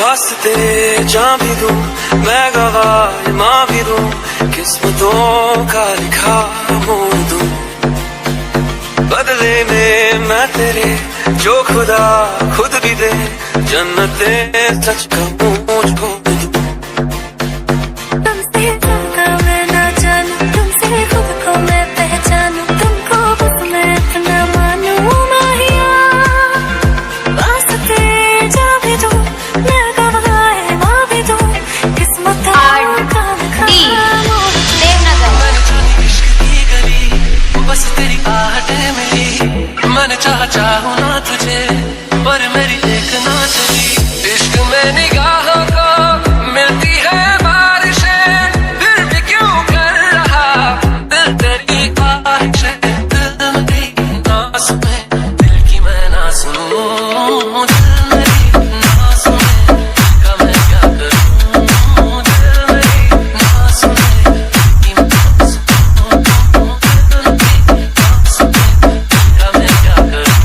वास्ते जान भी दूं, मैं गवाह माँ भी दूं, किस्मतों का लिखा मोड़ दूं। बदले में मैं तेरे जो खुदा खुद भी दे, जन्नते सच कहूँ मुझको दे दूं। तुमसे तुमको मैं ना जानूं, तुमसे खुद को मैं पहचानूं, तुमको बस मैं अपना मानूं माहिया। वास्ते जा भी दूं, मैं गवाह माँ भी दूं, किस्मत का लिखा मोड़ दूं। इश्क की गली बस तेरी आहटें मिली, मैंने चाहूँ ना तुझे पर मेरी एक ना चली। इश्क में निगाहों को मिलती है बारिशें, फिर भी क्यों कर रहा दिल तेरी ख्वाहिशें। दिल मेरी ना सुने, दिल की मैं ना सुनूं, दिल मेरी ना सुने का मैं क्या करूं। दिल मेरी ना सुने की मैं ना सुनूं, दिल मेरी ना सुने का मैं क्या करूं।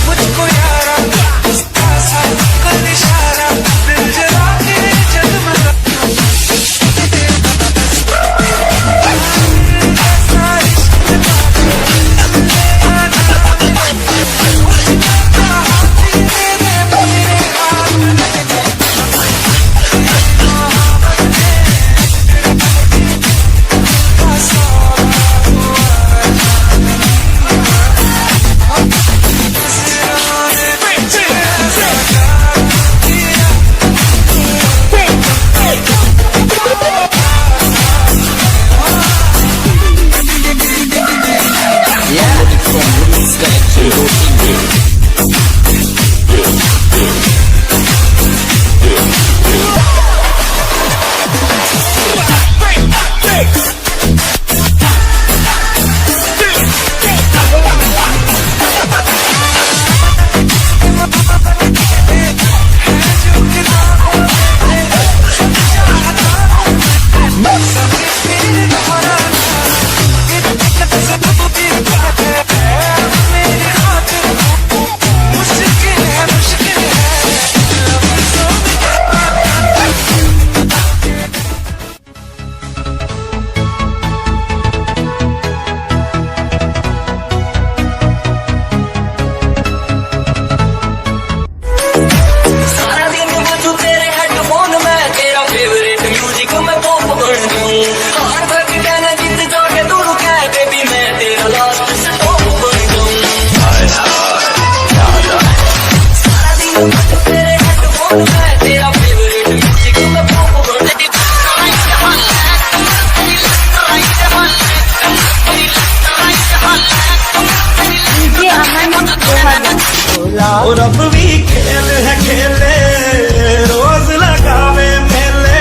मुझको यारा और अब भी खेल है खेले रोज लगावे मेले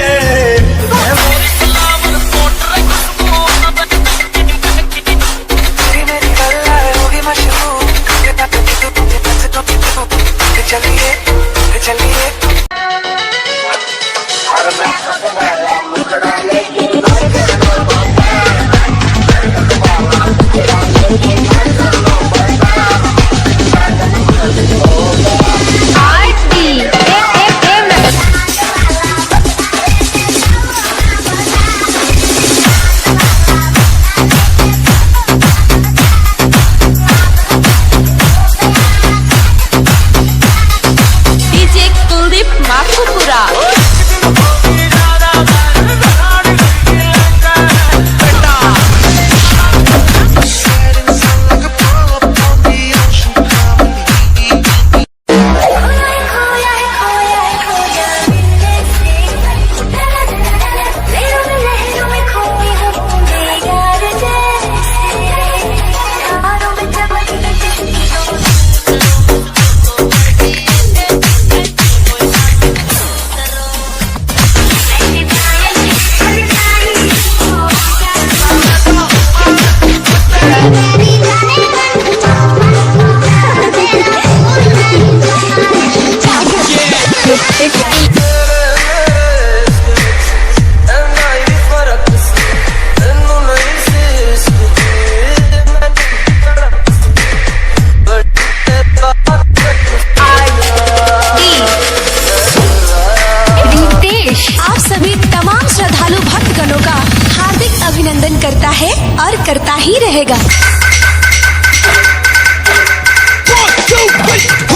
चलिए चलिए आप सभी तमाम श्रद्धालु भक्तगणों का हार्दिक अभिनंदन करता है और करता ही रहेगा। 1, 2, 3